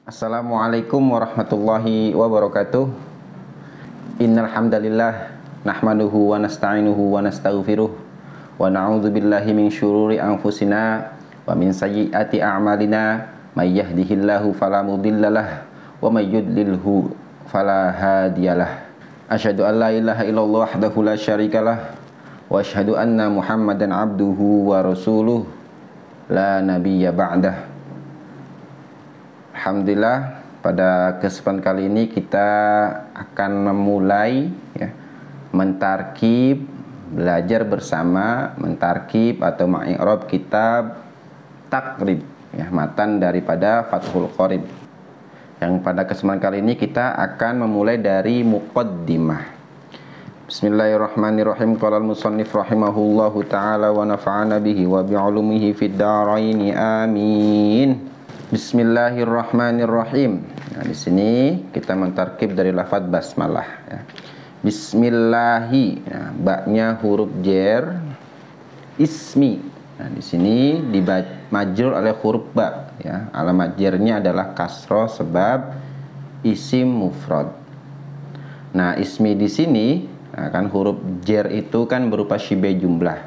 Assalamualaikum warahmatullahi wabarakatuh. Innal hamdalillah nahmaduhu wa nasta'inuhu wa nastaghfiruh wa na'udzu billahi min syururi anfusina wa min sayyiati a'malina may yahdihillahu fala mudhillalah wa may yudlilhu fala hadiyalah. Asyhadu an la ilaha illallah wahdahu la syarikalah wa asyhadu anna Muhammadan abduhu wa rasuluh la nabiyya ba'dah. Alhamdulillah, pada kesempatan kali ini kita akan memulai mentarkib, belajar bersama mentarkib atau ma'i'rab kitab Taqrib, matan daripada Fathul Qorib. Yang pada kesempatan kali ini kita akan memulai dari muqaddimah. Bismillahirrahmanirrahim. Qala al-musannif rahimahullahu ta'ala wa nafa'ana bihi wa bi'ulumihi fid dharaini amin. Bismillahirrahmanirrahim. Nah, di sini kita mentarkib dari lafaz basmalah. Bismillahi. Nah, baknya huruf jer. Ismi. Nah, di sini majrur oleh huruf ba. Alamat jernya adalah kasroh sebab isim mufrad. Nah, ismi di sini, kan huruf jer itu kan berupa syibeh jumlah.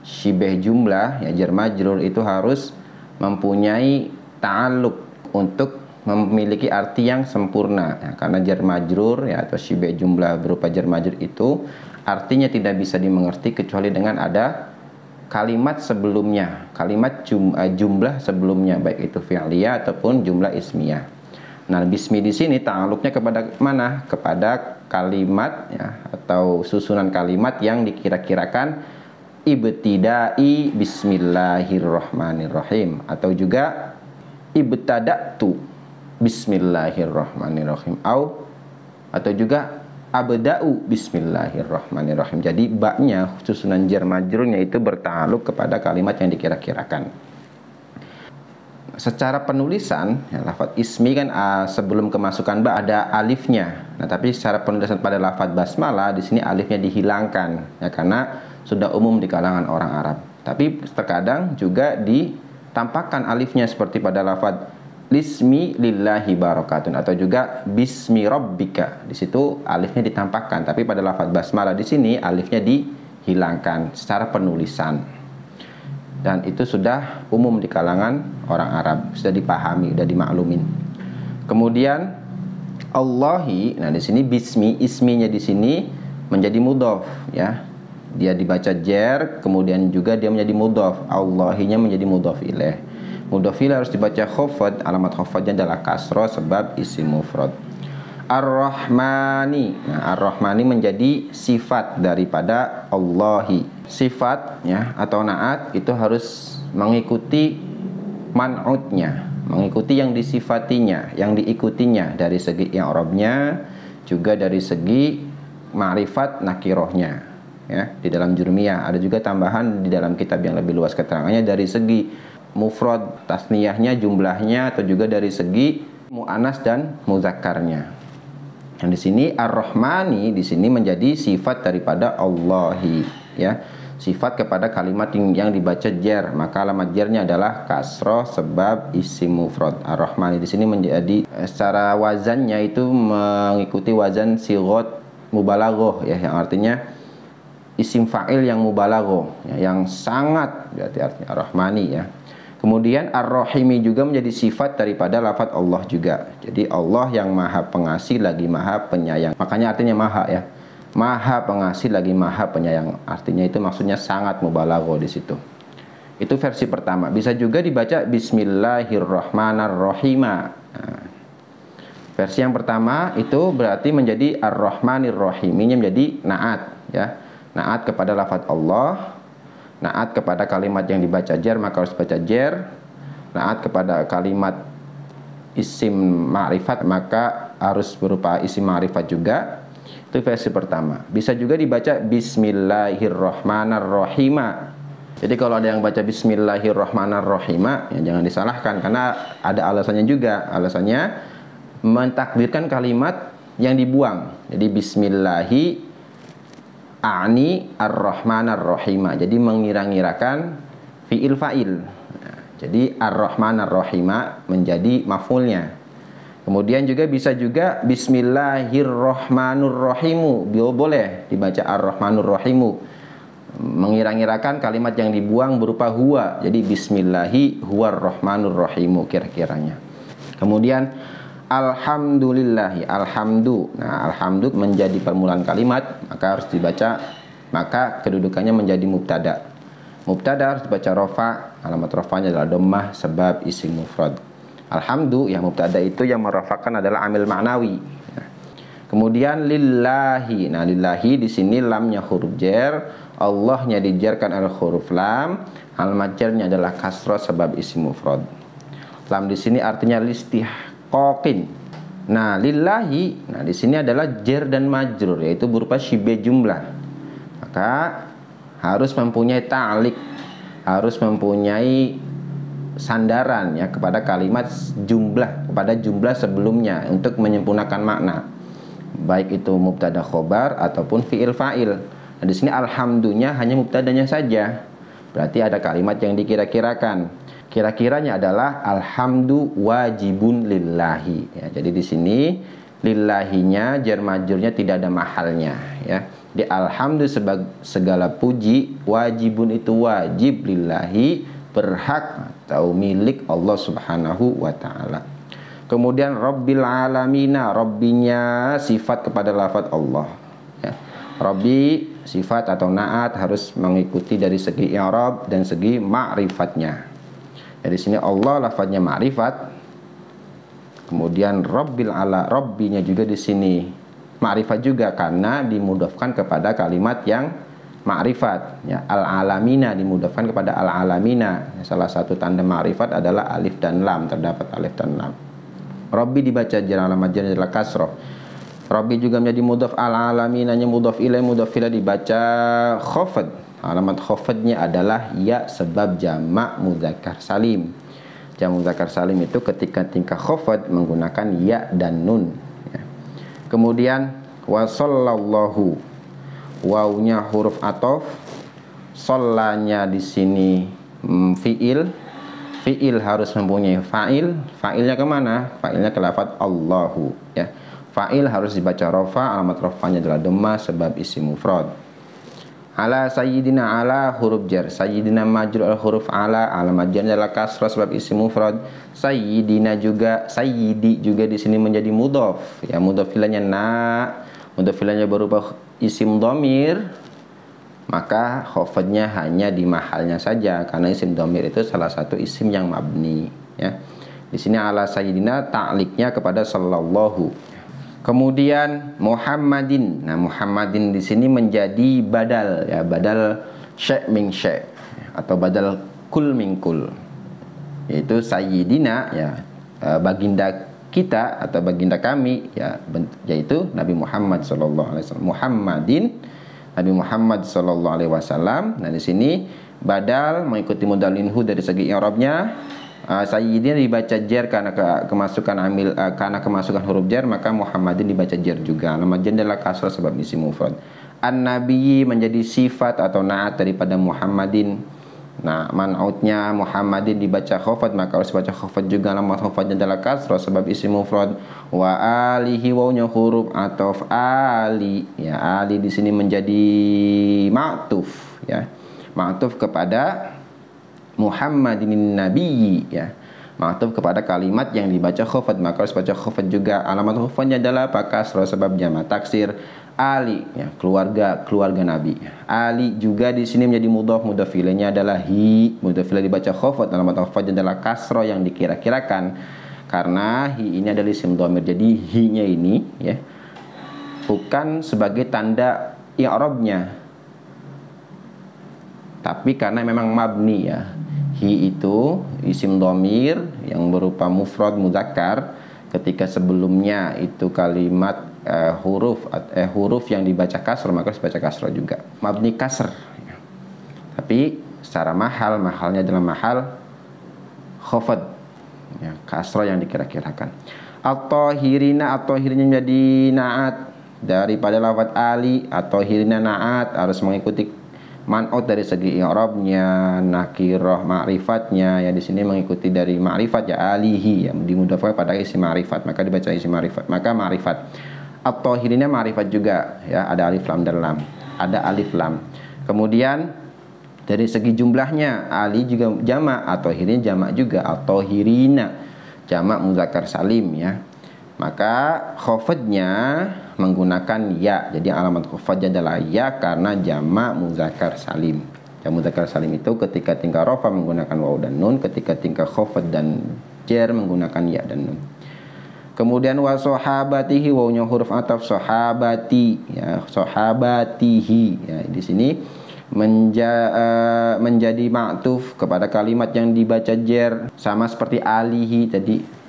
Syibeh jumlah, jer majrur itu harus mempunyai ta'alluq untuk memiliki arti yang sempurna, karena jar majrur atau syibeh jumlah berupa jar majrur itu artinya tidak bisa dimengerti kecuali dengan ada kalimat sebelumnya, kalimat jumlah sebelumnya, baik itu fi'liyah ataupun jumlah ismiyah. Nah, bismi di sini ta'alluqnya kepada mana? Kepada kalimat atau susunan kalimat yang dikira-kirakan ibtidai bismillahirrahmanirrahim, atau juga ibtada'tu bismillahirrahmanirrahim, atau juga abda'u bismillahirrahmanirrahim. Jadi baknya, susunan jar majrurnya itu bertaluk kepada kalimat yang dikira-kirakan. Secara penulisan, lafaz ismi kan sebelum kemasukan ba ada alifnya. Nah, tapi secara penulisan pada lafaz basmalah di sini alifnya dihilangkan, karena sudah umum di kalangan orang Arab. Tapi terkadang juga ditampakkan alifnya seperti pada lafaz lismi lillahi barakatun, atau juga bismi rabbika. Di situ alifnya ditampakkan, tapi pada lafaz basmalah di sini alifnya dihilangkan secara penulisan. Dan itu sudah umum di kalangan orang Arab, sudah dipahami, sudah dimaklumin. Kemudian Allahi, nah di sini bismi, isminya di sini menjadi mudhaf, Dia dibaca jer, kemudian juga dia menjadi mudhaf. Allahinya menjadi mudhaf ilaih. Mudhaf ilaih harus dibaca khafad, alamat khafadnya adalah kasroh sebab isim mufrad. Ar-Rahmani. Nah, Ar-Rahmani menjadi sifat daripada Allahi. Sifat atau naat itu harus mengikuti man'utnya, mengikuti yang disifatinya, yang diikutinya dari segi i'rabnya, juga dari segi ma'rifat nakirohnya. Di dalam jurmiyah ada juga tambahan di dalam kitab yang lebih luas keterangannya dari segi mufrad, tasniyahnya, jumlahnya, atau juga dari segi mu'anas dan muzakkarnya. Dan di sini Ar-Rahmani di sini menjadi sifat daripada Allahi, sifat kepada kalimat yang dibaca jar, maka alamat jarnya adalah kasroh sebab isim mufrad. Ar-Rahmani di sini menjadi secara wazannya itu mengikuti wazan sigot mubalaghah, yang artinya isim fa'il yang mubalaghah, yang sangat, berarti artinya Ar-Rahmani. Kemudian Ar-Rahimi juga menjadi sifat daripada lafaz Allah juga. Jadi Allah yang maha pengasih lagi maha penyayang. Makanya artinya maha, maha pengasih lagi maha penyayang. Artinya itu maksudnya sangat mubalaghah di situ. Itu versi pertama. Bisa juga dibaca Bismillahirrahmanirrahim. Versi yang pertama itu berarti menjadi Ar-Rahmanirrahim. Ini menjadi naat, naat kepada lafaz Allah, naat kepada kalimat yang dibaca jar maka harus baca jar, naat kepada kalimat isim ma'rifat maka harus berupa isim ma'rifat juga. Itu versi pertama. Bisa juga dibaca Bismillahirrahmanirrahim. Jadi kalau ada yang baca Bismillahirrahmanirrahim, jangan disalahkan, karena ada alasannya juga. Alasannya mentakdirkan kalimat yang dibuang. Jadi Bismillahi A'ni Ar-Rahman Ar-Rahim. Jadi mengira-ngirakan fi'il fa'il. Jadi Ar-Rahman Ar-Rahim menjadi maf'ulnya. Kemudian juga bisa juga Bismillahirrohmanirrohimu, boleh dibaca Ar-Rahmanur-Rahimu, mengira-ngirakan kalimat yang dibuang berupa huwa, jadi Bismillahi huwarrohmanur-rahimu kira-kiranya. Kemudian Alhamdulillahi, nah alhamdu menjadi permulaan kalimat, maka harus dibaca, maka kedudukannya menjadi mubtada. Mubtada harus dibaca rofa, alamat rofanya adalah dhammah sebab isim mufrad. Alhamdu yang mubtada itu yang merafakan adalah amil ma'nawi. Kemudian lillahi. Nah, lillahi di sini lamnya huruf jar, Allahnya dijarkan oleh huruf lam, alamat jarnya adalah kasrah sebab isim mufrad. Lam di sini artinya listihqaqin. Nah, lillahi, nah di sini adalah jar dan majrur, yaitu berupa syibeh jumlah. Maka harus mempunyai ta'liq, harus mempunyai sandaran ya kepada kalimat jumlah, kepada jumlah sebelumnya untuk menyempurnakan makna, baik itu mubtada khobar ataupun fiil fa'il. Nah, di sini alhamdunya hanya mubtadanya saja, berarti ada kalimat yang dikira-kirakan. Kira-kiranya adalah alhamdu wajibun lillahi ya. Jadi di sini lillahinya jar majrurnya tidak ada mahalnya ya. Di alhamdu sebagai segala puji, wajibun itu wajib lillahi, berhak atau milik Allah Subhanahu wa ta'ala. Kemudian Rabbil alamina, Rabbinya sifat kepada lafaz Allah ya. Rabbi sifat atau naat harus mengikuti dari segi i'rab dan segi ma'rifatnya. Di sini Allah lafaznya ma'rifat. Kemudian Rabbil ala, Rabbinya juga di sini ma'rifat juga karena dimudhafkan kepada kalimat yang ma'rifat ya. Al-alamina dimudhafkan kepada al-alamina. Salah satu tanda ma'rifat adalah alif dan lam, terdapat alif dan lam. Rabbi dibaca jar, alamat jar adalah kasrah. Rabbi juga menjadi mudhaf, al-alaminanya mudhaf ilaih, mudhaf ilaih dibaca khafad. Alamat khafadnya adalah ya sebab jamak mudzakkar salim. Jamak mudzakkar salim itu ketika tingkah khafad menggunakan ya dan nun ya. Kemudian wa sallallahu, wawunya huruf athof, shallanya di sini fiil. Fiil harus mempunyai fa'il. Fa'ilnya kemana? Fa'ilnya ke lafaz Allahu ya. Fa'il harus dibaca rofa, alamat rofanya adalah dhammah sebab isim mufrad. Ala sayyidina, ala huruf jar, sayyidina majrur al huruf ala, alamat jarnya adalah kasrah sebab isim mufrad. Sayyidina juga, sayyidi juga di sini menjadi mudhaf ya, mudhaf ilainya mudhaf ilainya berupa isim dhamir, maka khafadnya hanya di mahalnya saja karena isim dhamir itu salah satu isim yang mabni ya. Di sini ala sayyidina ta'liqnya kepada sallallahu. Kemudian Muhammadin. Nah, Muhammadin di sini menjadi badal ya, badal syai' min syai' atau badal kul min kul. Yaitu sayyidina ya, baginda kita atau baginda kami ya, yaitu Nabi Muhammad sallallahu alaihi wasallam. Muhammadin, Nabi Muhammad sallallahu alaihi wasallam. Nah, di sini badal mengikuti mudzalinhu dari segi i'rabnya. Sayyidina dibaca jar karena kemasukan amil, karena kemasukan huruf jar, maka Muhammadin dibaca jar juga. Nama jar adalah kasrah sebab isim mufrad. An-nabiyyi menjadi sifat atau naat daripada Muhammadin. Nah, man'utnya Muhammadin dibaca khafad, maka harus baca khafad juga. Nama khafadnya adalah kasrah sebab isim mufrad. Wa alihi, wawunya huruf athof ali ya. Ali di sini menjadi ma'tuf ya. Ma'tuf kepada Muhammadin nabiyyi ya, ma'tuf kepada kalimat yang dibaca khafad, maka harus baca khafad juga. Alamat khafadnya adalah kasrah sebab jamak taksir. Ali ya, keluarga Nabi. Ali juga di sini menjadi mudhaf, mudhaf ilaihnya adalah hi, mudhaf ilaih dibaca khafad, alamat khafadnya adalah kasrah yang dikira-kirakan karena hi ini adalah isim dhamir. Jadi hi-nya ini ya bukan sebagai tanda i'rabnya, tapi karena memang mabni ya. Hi itu isim dhamir yang berupa mufrad mudzakkar, ketika sebelumnya itu kalimat huruf yang dibaca kasrah, maka harus baca kasrah juga. Mabni kasr ya. Tapi secara mahalnya adalah mahal khafad ya, kasrah yang dikira-kirakan. At-tahirina, at-tahirina menjadi naat daripada lafaz ali. At-tahirina naat harus mengikuti man'ut dari segi i'rabnya, nakirah ma'rifatnya, ya di sini mengikuti dari ma'rifat ya alihi, ya dimudhafkan pada isim ma'rifat, maka dibaca isim ma'rifat, maka ma'rifat. At-tahirinnya ma'rifat juga, ya ada alif lam dan lam, ada alif lam. Kemudian dari segi jumlahnya ali juga jamak, at-tahirin jamak juga, at-tahirina jamak muzakkar salim, ya. Maka khafadnya menggunakan ya. Jadi alamat khafadnya adalah ya karena jamak muzakkar salim. Jamak muzakkar salim itu ketika tingkah rafa menggunakan waw dan nun, ketika tingkah khafad dan jar menggunakan ya dan nun. Kemudian wa sahabatihi, wawnya huruf ataf, sahabati, ya sahabatihi, ya di sini menjadi ma'tuf kepada kalimat yang dibaca jar, sama seperti alihi tadi.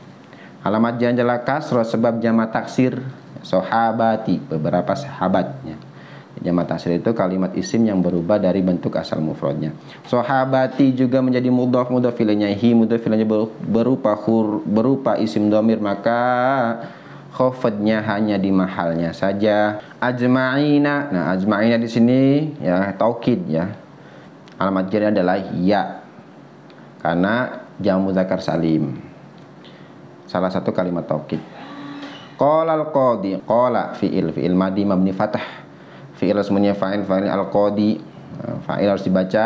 Alamat jar adalah kasrah sebab jamak taksir, sahabati beberapa sahabatnya. Jamak taksir itu kalimat isim yang berubah dari bentuk asal mufradnya. Sahabati juga menjadi mudhaf, mudhaf ilaihnya hi, mudhaf ilaihnya berupa isim dhamir, maka khafadnya hanya di mahalnya saja. Ajma'ina, nah ajma'ina di sini ya taukid, ya. Alamat jarnya adalah ya karena jamak muzakkar salim, salah satu kalimat taukid. Qala al-qadi, qala fi'il madi mabni fathah, fi'il semuanya fa'il al-qadi, fa'il harus dibaca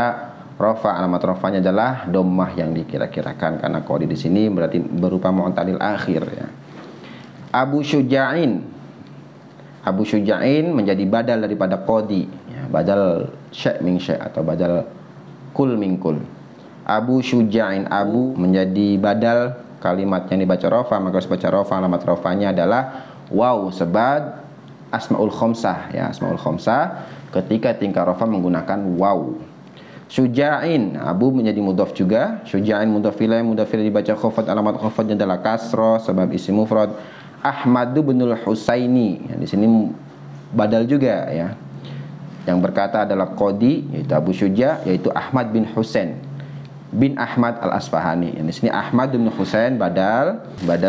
rafa, alamat rafanya adalah dhammah yang dikira-kirakan karena qadi di sini berarti berupa mu'tadil akhir, ya. Abu Syuja'in menjadi badal daripada qadi, ya, badal syai' min syai' atau badal kul min kul. Abu Syuja'in, abu menjadi badal kalimat yang dibaca rafa, maka harus baca rafa, alamat rafanya adalah waw sebab asmaul khamsah, ya asmaul khamsah ketika tingkah rafa menggunakan waw. Syuja'in, abu menjadi mudhaf juga, Syuja'in mudhaf ilaih dibaca khafad, alamat khafadnya adalah kasrah sebab isim mufrad. Ahmadu binul Husaini, ya, di sini badal juga, ya. Yang berkata adalah qadi yaitu Abu Syuja, yaitu Ahmad bin Husain bin Ahmad al-Asfahani. Di sini Ahmad bin Husain badal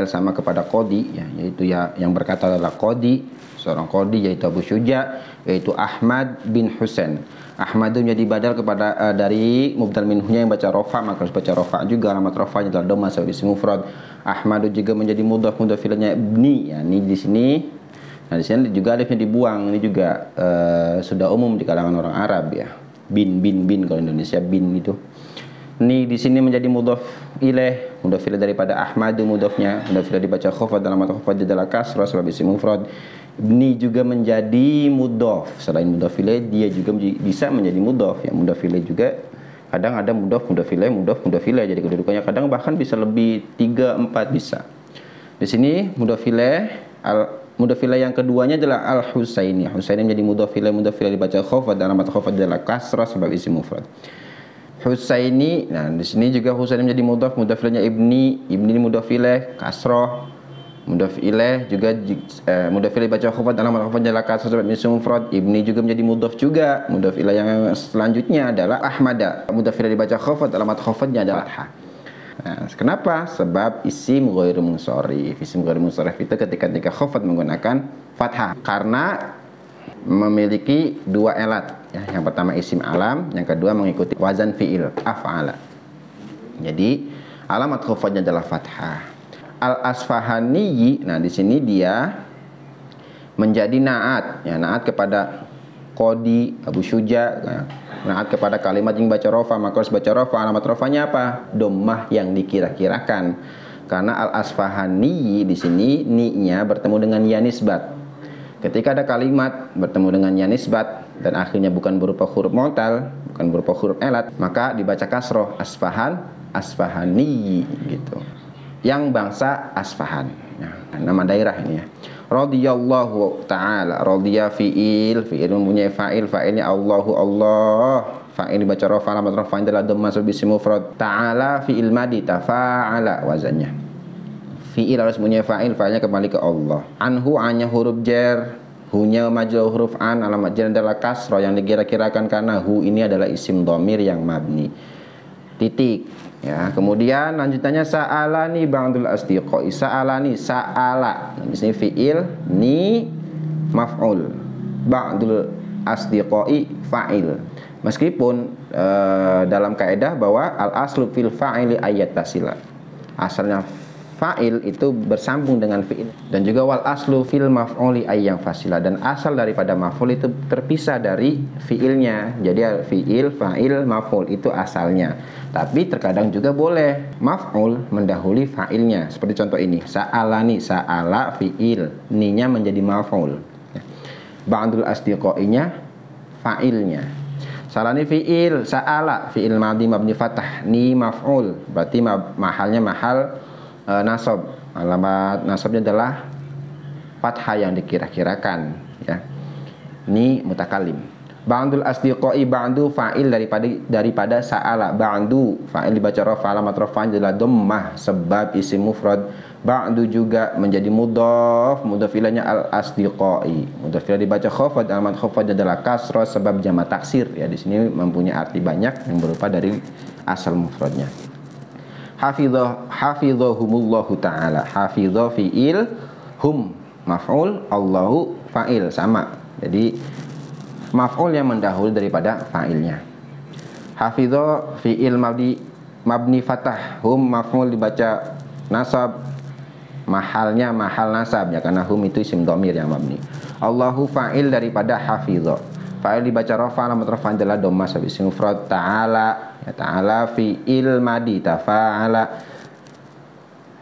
sama kepada qadi, ya, yaitu ya yang berkata adalah qadi, seorang qadi yaitu Abu Syuja, yaitu Ahmad bin Husain. Ahmad menjadi badal kepada dari mubdal minhunya yang baca rafa, maka harus baca rafa juga, alamat rafanya adalah dhamma sebagai isim mufrad. Ahmad juga menjadi mudhaf ilainya ibni, ya ini di sini. Nah di sini juga alifnya dibuang, ini juga sudah umum di kalangan orang Arab, ya. Bin kalau Indonesia bin itu. Ini di sini menjadi mudhaf ilaih daripada Ahmad, mudhafnya dibaca khafad, alamat khafad adalah kasrah sebab isim mufrad. Ibni juga menjadi mudhaf, selain mudhaf ilaih dia juga bisa menjadi mudhaf, ya mudhaf ilaih juga kadang ada mudhaf ilaih, jadi kedudukannya kadang bahkan bisa lebih 3, 4 bisa. Di sini mudhaf ilaih yang keduanya adalah al-Husaini. Husaini menjadi mudhaf ilaih dibaca khafad, alamat khafad adalah kasrah sebab isim mufrad. Husaini, nah di sini juga Husaini menjadi mudhaf ilaihnya ibni mudhaf ilaih kasrah, mudhaf ilaih juga mudhaf ilaih baca khafad, alamat khafad adalah kasrah sebab isim mufrad. Ibni juga menjadi mudhaf juga. Mudhaf ilaih yang selanjutnya adalah Ahmada, mudhaf ilaih dibaca khafad, alamat khafadnya adalah fathah. Nah, kenapa? Sebab isim ghairu munsharif. Isim ghairu munsharif itu ketika khafad menggunakan fathah karena memiliki dua elat, ya. Yang pertama isim alam, yang kedua mengikuti wazan fi'il af'ala. Jadi alamat khafadnya adalah fathah. Al-Asfahani, nah di sini dia menjadi naat, ya naat kepada qadi Abu Syuja, ya. Naat kepada kalimat yang baca rafa, maka harus baca rafa, alamat rafanya apa? Dhammah yang dikira-kirakan. Karena Al-Asfahani di sini ni-nya bertemu dengan ya nisbat. Ketika ada kalimat bertemu dengan ya nisbat dan akhirnya bukan berupa huruf mu'tal, bukan berupa huruf elat, maka dibaca kasroh, Asfahani gitu. Yang bangsa Asfahan, nah, nama daerah ini, ya. Radhiyallahu ta'ala, radhiya fi'il mempunyai fa'ilnya Allahu Allah. Fa'il dibaca rafa, alamat rafa'nya adalah dhamma sebab isim mufrad. Ta'ala fi'il madi tafa'ala wazannya. Fi'il harus punya fa'ilnya kembali ke Allah. Anhu hanya huruf jar, hunya majrur huruf an, alamat jar adalah kasrah yang dikira-kirakan karena hu ini adalah isim dhamir yang mabni. Titik, ya. Kemudian lanjutannya sa'alani ba'dul asdiqai. Sa'ala. Di sini fi'il, ni maf'ul. Ba'dul asdiqai fa'il. Meskipun dalam kaidah bahwa al aslu fil fa'ili ayat tasila, asalnya fa'il itu bersambung dengan fi'il, dan juga wal aslu fil maf'uli ayyang fasila, dan asal daripada maf'ul itu terpisah dari fi'ilnya. Jadi fi'il, fa'il, maf'ul itu asalnya. Tapi terkadang juga boleh maf'ul mendahului fa'ilnya. Seperti contoh ini, sa'alani, sa'ala fi'il, ninya menjadi maf'ul. Ba'dul asdiqainya fa'ilnya. Salani fi'il, sa'ala fi'il madhi mabni fathah, ni maf'ul, berarti mahalnya mahal nasab. Alamat nasabnya adalah fathah yang dikira-kirakan, ya. Ni mutakalim. Ba'dul asdiqai, ba'du fa'il daripada sa'ala. Ba'du fa'il dibaca rafa, alamat rafa'nya adalah dhammah sebab isim mufrad. Ba'du juga menjadi mudhaf, mudhaf ilainya al asdiqai. Mudhaf ilaih dibaca khafad, alamat khafadnya adalah kasrah sebab jamak taksir, ya. Di sini mempunyai arti banyak yang berupa dari asal mufradnya. Hafizahumullahu ta'ala. Hafizah fi'il, hum maf'ul, Allahu fa'il, sama. Jadi maf'ul yang mendahului daripada fa'ilnya. Hafizah fi'il mabni fathah, hum maf'ul dibaca nasab, mahalnya mahal nasab, ya, karena hum itu isim dhamir yang mabni. Allahu fa'il daripada hafizah. Fa'il dibaca rafa, alamat rafa adalah dhammah sebab isim mufrad. Ta'ala, ya, ta'ala fi'il madi, tafa'ala,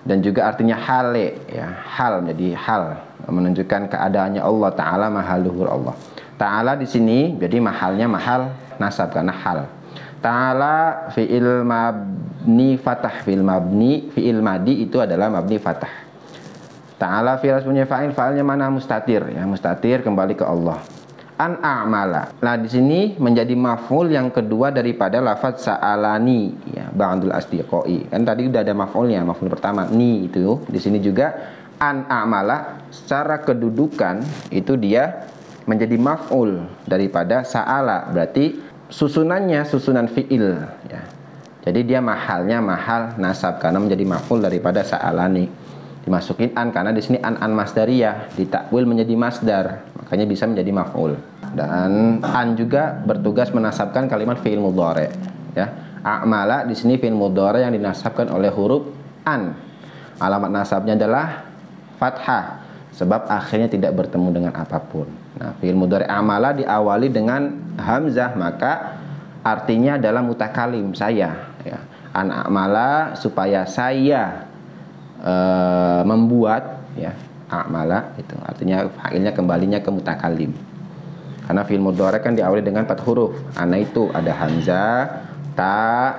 dan juga artinya hale, ya, hal menjadi hal, menunjukkan keadaannya Allah Ta'ala, mahal luhur Allah. Ta'ala di sini jadi mahalnya mahal nasab karena hal. Ta'ala fi'il mabni fathah, fi'il mabni, fi'il madi itu adalah mabni fathah. Ta'ala fi'il punya fa'il, fa'ilnya mana? Mustatir, ya, mustatir kembali ke Allah. An a'mala. Nah, di sini menjadi maf'ul yang kedua daripada lafaz sa'alani, ya, ba'dul asdiqai. Kan tadi udah ada maf'ulnya, maf'ul pertama ni itu. Di sini juga an a'mala secara kedudukan itu dia menjadi maf'ul daripada sa'ala. Berarti susunannya susunan fi'il, ya. Jadi dia mahalnya mahal nasab karena menjadi maf'ul daripada sa'alani. Dimasukin an karena di sini an masdariyah, ditakwil menjadi masdar, makanya bisa menjadi maf'ul. Dan an juga bertugas menasabkan kalimat fi'il mudhari', ya. A'mala di sini fi'il mudhari' yang dinasabkan oleh huruf an. Alamat nasabnya adalah fathah sebab akhirnya tidak bertemu dengan apapun. Nah, fi'il mudhari' a'mala diawali dengan hamzah, maka artinya adalah mutakalim, saya, ya. An a'mala supaya saya membuat, ya, a'mala itu artinya fa'ilnya kembalinya ke mutakalim. Karena fi'il mudhari' kan diawali dengan 4 huruf. Ana itu ada hamzah, ta,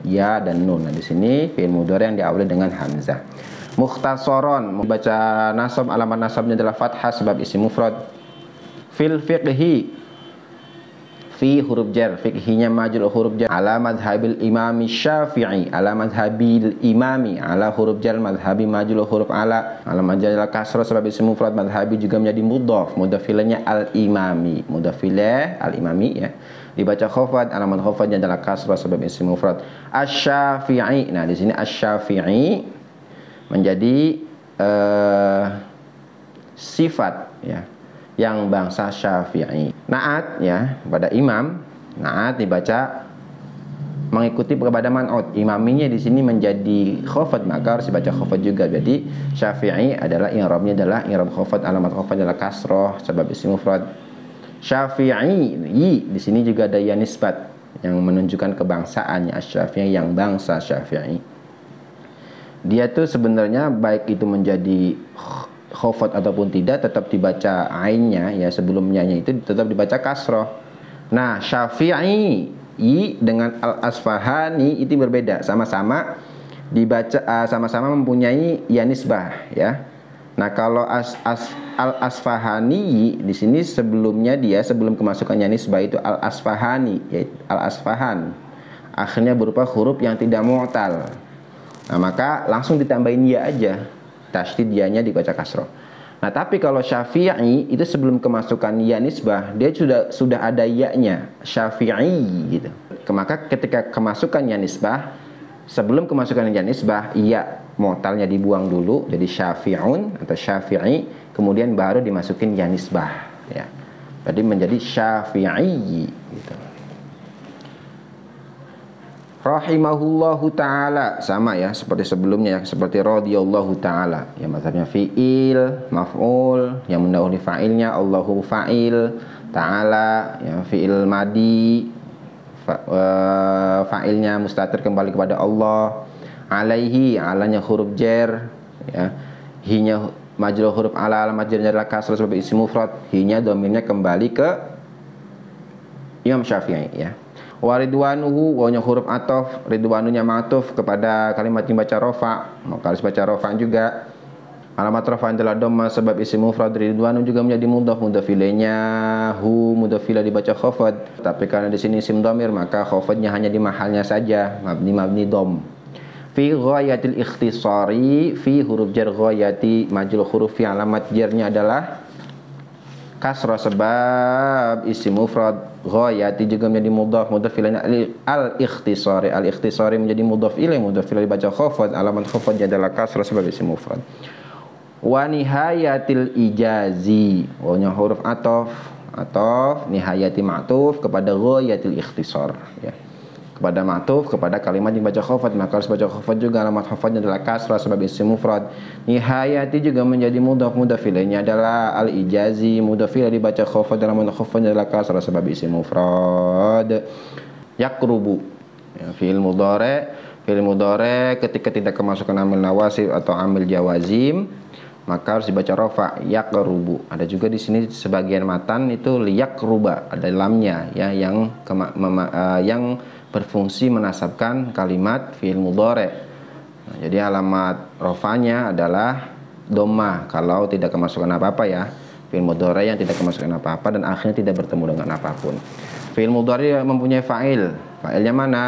ya, dan nun. Nah, di sini fi'il mudhari' yang diawali dengan hamzah. Mukhtasaron membaca nasab, alamat nasabnya adalah fathah sebab isim mufrad. Fil fiqhi, fi huruf jar, fiqhinya majul huruf jar, ala madhabil imami syafi'i, ala madhabil imami, ala huruf jar, madhabi majul huruf ala majal kasrah sebab isim mufrad. Madhabi juga menjadi mudhaf, mudhaf ilainya al imami, mudhaf ilaih al imami, ya, dibaca khafad, alamat khafadnya adalah kasrah sebab isim mufrad. Asy-Syafi'i. Nah, di sini asy-Syafi'i menjadi sifat, ya, yang bangsa Syafi'i. Naat, ya, pada imam, naat dibaca mengikuti kepada man'ut. Imaminya di sini menjadi khafad, maka harus dibaca khafad juga. Jadi Syafi'i adalah i'rabnya adalah i'rab khafad, alamat khafad adalah kasrah sebab isim mufrad. Syafi'i di sini juga ada ya nisbat yang menunjukkan kebangsaannya, Asy-Syafi'i, yang bangsa Syafi'i. Dia tuh sebenarnya baik itu menjadi khafad ataupun tidak tetap dibaca ainnya, ya, sebelumnya itu tetap dibaca kasroh. Nah, Syafi'i dengan al-Asfahani itu berbeda, sama-sama dibaca sama-sama mempunyai ya nisbah, ya. Nah, kalau al-Asfahani di sini sebelumnya dia sebelum kemasukan ya nisbah itu al-Asfahani, yaitu al-Asfahan, akhirnya berupa huruf yang tidak mu'tal. Nah, maka langsung ditambahin ya aja, tasydid ya-nya dibaca kasroh. Nah, tapi kalau Syafi'i itu sebelum kemasukan ya nisbah, dia sudah ada ya-nya, Syafi'i gitu. Maka ketika kemasukan ya nisbah, sebelum kemasukan ya nisbah, ya mu'talnya dibuang dulu jadi Syafi'un atau Syafi'i, kemudian baru dimasukin ya nisbah, ya. Jadi menjadi Syafi'i gitu. Rahimahullahu ta'ala, sama ya seperti sebelumnya ya, seperti radhiyallahu ta'ala ya, mazhabnya fi'il maf'ul yang mendahului fa'ilnya, Allahu fa'il, ta'ala ya fi'il madi, fa'ilnya mustatir kembali kepada Allah, alaihi, alanya huruf jar ya, hinya majrur huruf ala, alamat jarnya adalah kasrah sebab isim mufrad, hinya dhamirnya kembali ke Imam Syafi'i ya. Wa ridwanuhu, wawnya huruf atof, ridwanunya ma'tuf kepada kalimat yang baca rofa, maka harus baca rofa juga. Alamat rofa adalah dhamma sebab isim mufrad, ridwanu juga menjadi mudhaf, mudhaf ilaihnya hu, mudhaf ilaih dibaca khafad, tapi karena di sini isim dhamir maka khafadnya hanya di mahalnya saja, mabni dhom. Fi ghayatil ikhtisari, fi huruf jar ghayati, majrur huruf fi, alamat jarnya adalah kasrah sebab isim mufrad, ghayati juga menjadi mudhaf, mudhaf ilaihnya al-ikhtisari, al-ikhtisari menjadi mudhaf ilaih, mudhaf ilaih dibaca khafad, alamat khafadnya adalah kasrah sebab isim mufrad. Wa nihayatil ijazi, wawnya huruf atof, nihayati ma'tuf kepada ghayatil ikhtisar ya, kepada ma'tuf kepada kalimat yang baca khafad, maka harus baca khafad juga, alamat khafadnya adalah kasrah sebab isim mufrad. Nihayati juga menjadi mudhaf, mudhaf ilaihnya adalah al-ijazi, mudhaf ilaih dibaca khafad, alamat khafadnya adalah kasrah sebab isim mufrad. Yaqrubu ya, fi'il mudhari ketika tidak kemasukan amil nawasib atau amil jawazim maka harus dibaca rofa, yaqrubu. Ada juga di sini sebagian matan itu liyaqruba, ada lamnya ya yang berfungsi menasabkan kalimat fi'il mudhari. Nah, jadi alamat rofanya adalah dhammah kalau tidak kemasukan apa-apa ya. Fi'il mudhari yang tidak kemasukan apa-apa dan akhirnya tidak bertemu dengan apapun. Fi'il mudhari mempunyai fa'il. Fa'ilnya mana?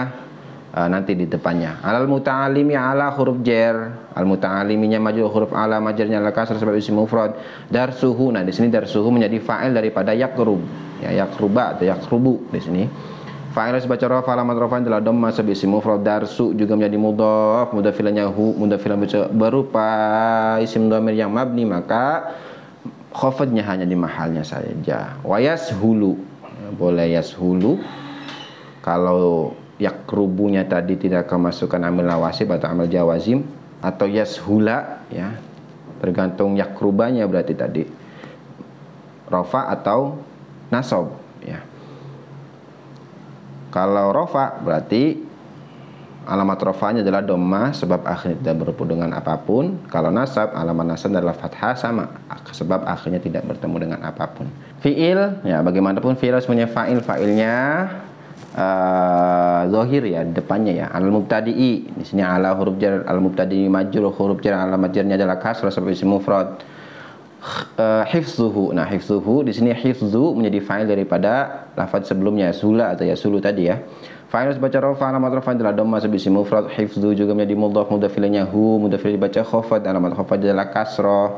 Nanti di depannya. Alal muta'alimi ala huruf jar. Al muta'aliminya majrur huruf ala, majarnya ala kasrah sebab isim mufrad. Darsuhu. Nah, di sini darsuhu menjadi fa'il daripada yaqrub. Ya, yaqruba atau yaqrubu di sini. Fa'il harus baca rafa, alamat rafa adalah dhamma sebab isim mufrad. Darsu juga menjadi mudhaf, mudhaf ilainya hu, mudhaf ilaih berupa isim dhamir yang mabni, maka khafadnya hanya di mahalnya saja. Wa yashulu, boleh yashulu kalau yakrubunya tadi tidak kemasukan amil nawasib atau amil jawazim, atau yashula ya, tergantung yakrubanya berarti tadi rafa atau nasab ya. Kalau rofa berarti alamat rofanya adalah dhammah sebab akhirnya tidak berhubung dengan apapun. Kalau nasab, alamat nasab adalah fathah sama sebab akhirnya tidak bertemu dengan apapun. Fi'il ya, bagaimanapun fi'il harus punya fa'il, fa'ilnya zahir ya, depannya ya. Al-mubtadi'i, di sini ala huruf jar, al-mubtadi'i majrur huruf jar, alamat jarnya adalah kasrah sebab isim mufrad. Hifzuhu. Nah, hifzuhu di sini hifzu menjadi fa'il daripada lafaz sebelumnya yasula atau yasulu tadi ya. Fa'il harus baca rafa, alamat rafa adalah dhamma sebab isim mufrad. Hifzu juga menjadi mudhaf, mudhaf ilaihnya hu, mudhaf ilaih dibaca khafad, alamat khafad adalah kasrah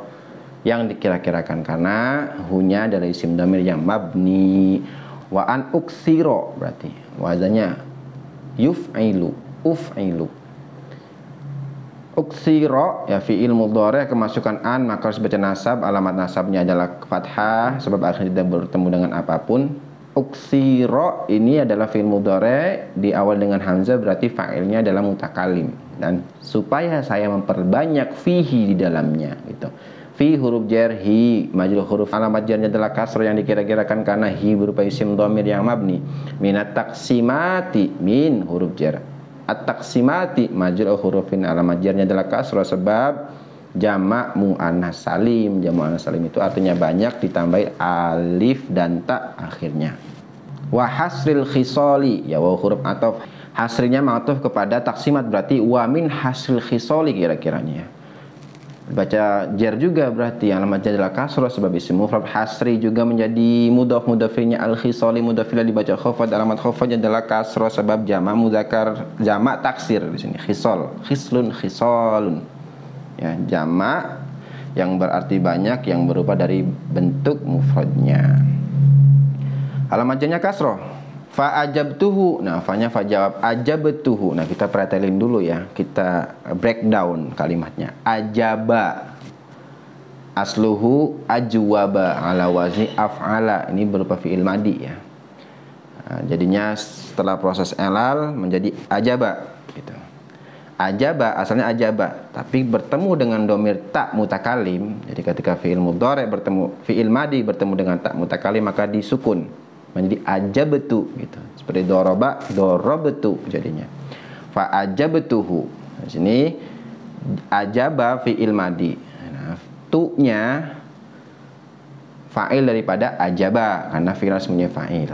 yang dikira-kirakan karena hunya adalah isim dhamir yang mabni. Wa an uksiro berarti wazannya yuf'ilu, uf'ilu. Uksiro ya fi'il mudhari kemasukan an maka harus baca nasab, alamat nasabnya adalah fathah sebab akhirnya tidak bertemu dengan apapun. Uksiro ini adalah fi'il mudhari di awal dengan hamzah berarti fa'ilnya adalah mutakalim, dan supaya saya memperbanyak fihi di dalamnya gitu. Fi huruf jar hi, majrur huruf alamat jarnya adalah kasrah yang dikira-kirakan karena hi berupa isim dhamir yang mabni. Minat taksimati, min huruf jar. At-taksimati majrur hurufin, alamat jarnya adalah kasrah sebab jamak muannas salim. Jamak muannas salim itu artinya banyak ditambahi alif dan ta akhirnya. Wa hasril khisali ya, wa huruf ataf, hasrinya ma'tuf kepada taksimat berarti wa min hasril khisali kira-kiranya. Baca jar juga berarti alamat jar adalah kasrah sebab isim mufrad. Hasri juga menjadi mudhaf, mudhafinya al-khisali, mudhaf ilaih dibaca khafad, alamat khafadnya adalah kasrah sebab jamak muzakkar, jamak taksir di sini khisal, khislun, khisalun ya, jamak yang berarti banyak yang berupa dari bentuk mufradnya. Alamat jarnya kasrah. Fa ajabtuhu, nah fanya fa jawab, ajabtuhu. Nah kita perhatiin dulu ya, kita breakdown kalimatnya. Ajaba asluhu ajwaba ala wazni af'ala, ini berupa fi'il madi ya. Nah, jadinya setelah proses elal menjadi ajaba gitu. Ajaba asalnya ajaba, tapi bertemu dengan domir tak mutakalim. Jadi ketika fi'il mudhari bertemu fi'il madi bertemu dengan tak mutakalim maka disukun menjadi ajabtu gitu. Seperti doroba, dorobtu jadinya. Fa ajabtuhu. Di sini ajaba fi'il madi. Nah, tu-nya fa'il daripada ajaba karena fi'il semuanya fa'il.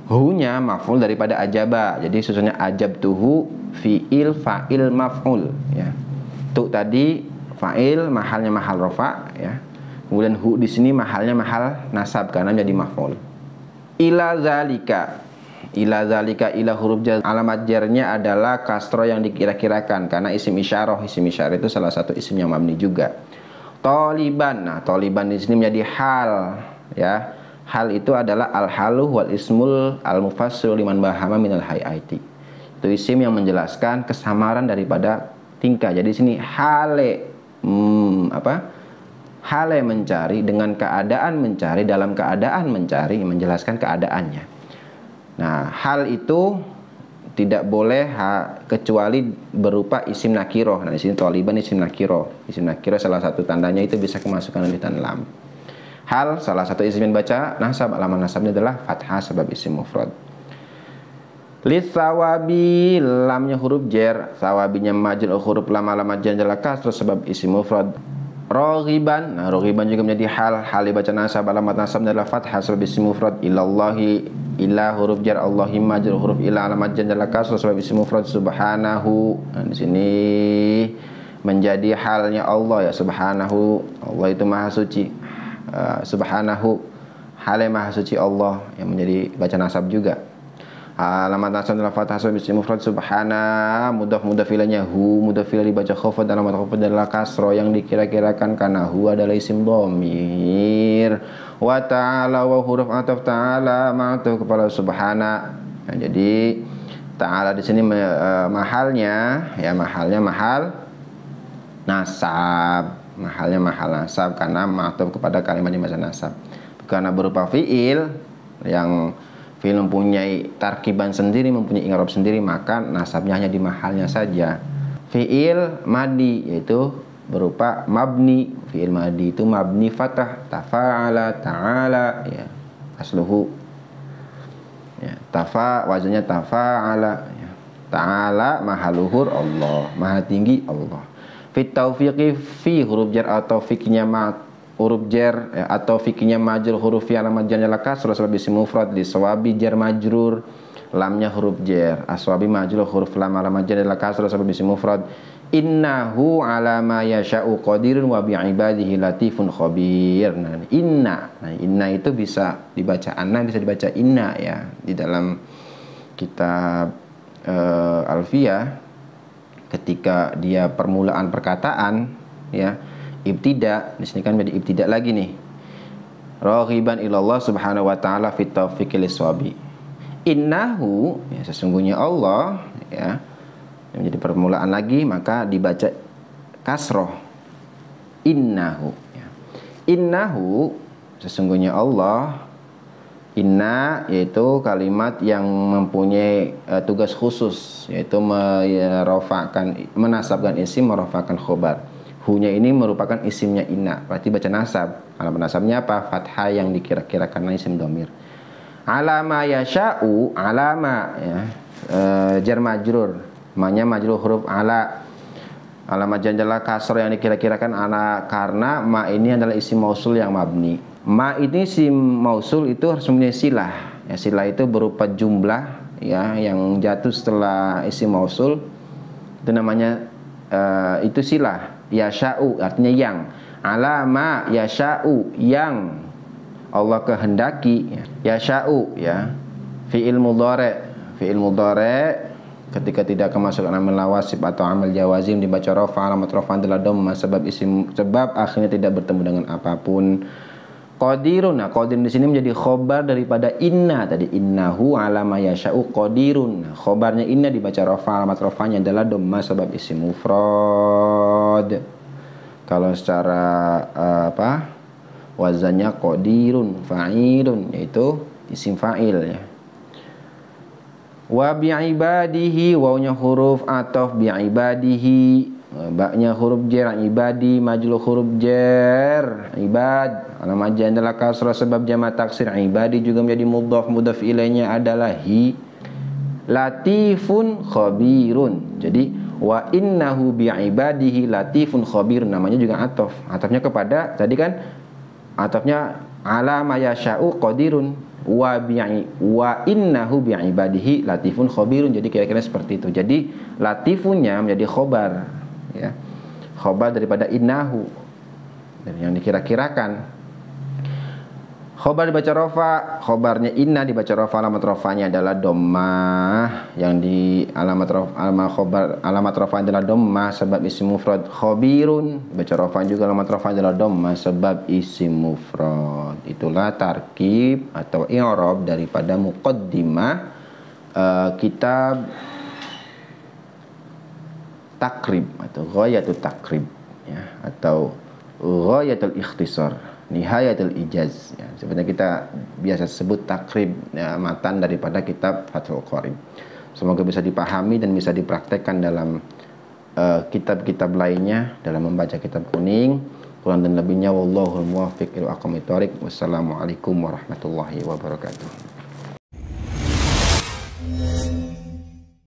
Hu-nya maf'ul daripada ajaba. Jadi susunnya ajabtuhu fi'il fa'il maf'ul ya. Tu tadi fa'il mahalnya mahal rafa ya. Kemudian hu di sini mahalnya mahal nasab karena menjadi maf'ul. Ila zalika. Ila zalika ila huruf jar. Alamat jarnya adalah kasro yang dikira-kirakan karena isim isyarah. Isim isyarah itu salah satu isim yang mabni juga. Toliban. Nah, toliban di sini menjadi hal ya. Hal itu adalah al-halu wal ismul al-mufassir liman bahama minal hayati. Itu isim yang menjelaskan kesamaran daripada tingkah. Jadi sini hale hale mencari dengan keadaan mencari dalam keadaan mencari menjelaskan keadaannya. Nah, hal itu tidak boleh kecuali berupa isim nakiroh. Nah, di sini toliban isim nakiroh. Isim nakiroh salah satu tandanya itu bisa kemasukan alif dan lam. Hal salah satu isim yang baca nasab, alamat nasabnya adalah fathah sebab isim mufrad. Litsawabi lamnya huruf jar, sawabinya majrur huruf lam alamat jar adalah kasrah sebab isim mufrad. Raghiban, nah raghiban juga menjadi hal dibaca nasab, alamat nasabnya adalah fathah sebab isim mufrad. Ilallahi ila huruf jar, Allahi majrur huruf ila alamat jar adalah kasrah sebab isim mufrad. Subhanahu, nah di sini menjadi halnya Allah ya, subhanahu, Allah itu maha suci. Subhanahu hal maha suci Allah yang menjadi baca nasab juga. Alamat nasab adalah fathah sebab isim mufrad. Subhana mudhaf ilainya hu mudhaf ilaih dibaca khafad, alamat khafad adalah kasra yang dikira-kirakan karena hu adalah isim dhamir. Wa ta'ala wa huruf ataf ta'ala ma'tuf kepada subhana. Nah, jadi ta'ala di sini mahalnya mahal nasab. Mahalnya mahal nasab karena ma'tuf kepada kalimat di masa nasab. Karena berupa fi'il yang fi'il mempunyai tarkiban sendiri, mempunyai i'rab sendiri, maka nasabnya hanya di mahalnya saja. Fi'il madi yaitu berupa mabni. Fi'il madi itu mabni fathah, tafa'ala, ta'ala ya. Asluhu ya, wazannya tafa'ala ya. Ta'ala maha luhur Allah, maha tinggi Allah. Fit taufiqi fi huruf jar atau fiknya huruf jar ya, atau fiknya majrur huruf fi alamat jarnya la kasrah sebab isim mufrad. Li sawabi jar majrur lamnya huruf jar, aswabi majrur huruf lam alamat jarnya la kasrah sebab isim mufrad. Innahu ala ma yasha'u qadirun wa bi ibadihi latifun khabir. Nah, inna itu bisa dibaca anna, bisa dibaca inna ya. Di dalam kitab Alfiyah ketika dia permulaan perkataan ya, ibtida, di sini kan menjadi ibtida lagi nih. Raghiban ilallah subhanahu wa ta'ala fit taufiqi liswabi. Innahu ya, sesungguhnya Allah ya, menjadi permulaan lagi maka dibaca kasroh. Innahu ya. Innahu sesungguhnya Allah. Inna yaitu kalimat yang mempunyai tugas khusus, yaitu menasabkan isim, merofakkan khobar. Hu-nya ini merupakan isimnya inna, berarti baca nasab. Alamat nasabnya apa? Fathah yang dikira-kirakan isim domir. Alama yasha'u, alama ya, jar majrur, maknanya majrur huruf ala. Alamat janjala kasroh yang dikira-kirakan ala karena ma ini adalah isim mausul yang mabni. Ma ini isim mausul itu harus mempunyai silah. Ya, silah itu berupa jumlah ya yang jatuh setelah isim mausul. Itu namanya itu silah. Yasha'u artinya yang. Alama yasha'u yang Allah kehendaki ya. Yasha'u ya. Fi'il mudhari. Fi'il mudhari ketika tidak kemasukan amal lawasib atau amal jawazim dibaca rafa, alamat rafa adalah dhamma sebab akhirnya tidak bertemu dengan apapun. Qadirun, nah qadirun di sini menjadi khobar daripada inna tadi. Innahu ala ma yasha'u qadirun. Nah, khobarnya inna dibaca rafa, alamat rafanya adalah dhamma sebab isim mufrad. Kalau secara wazannya qadirun fa'ilun, yaitu isim fa'il ya. Wa bi'ibadihi, wawnya huruf ataf, bi'ibadihi, baknya huruf jar, ibadi majlul huruf jar, ibad nama jan adalah kasrah sebab jamak taksir, ibadi juga menjadi mudhaf ilaihnya adalah hi. Latifun khabirun, jadi wa innahu bi'ibadihi latifun khabirun, namanya juga ataf, atafnya kepada tadi kan, atafnya ala ma yasha'u qadirun, wa innahu bi'ibadihi latifun khabirun, jadi kira-kira seperti itu. Jadi latifunnya menjadi khobar, ya, khobar daripada innahu, dan yang dikira-kirakan. Khobar dibaca rofa, khobarnya inna dibaca rofa, alamat rofanya adalah dhammah, yang di alamat rofa adalah dhammah sebab isim mufrad. Khabirun dibaca rofa juga, alamat rofa adalah dhammah sebab isim mufrad. Itulah tarkib atau i'rab daripada muqaddimah kitab takrib atau ghayatul takrib, ya, atau ghayatul ikhtisar, nihayatul ijaz, ya. Sebenarnya kita biasa sebut takrib, ya, matan daripada kitab Fathul Qorib. Semoga bisa dipahami dan bisa dipraktekkan dalam kitab-kitab lainnya dalam membaca kitab kuning. Kurang dan lebihnya wallahul muwaffiq ila aqwamit thoriq. Wassalamualaikum warahmatullahi wabarakatuh.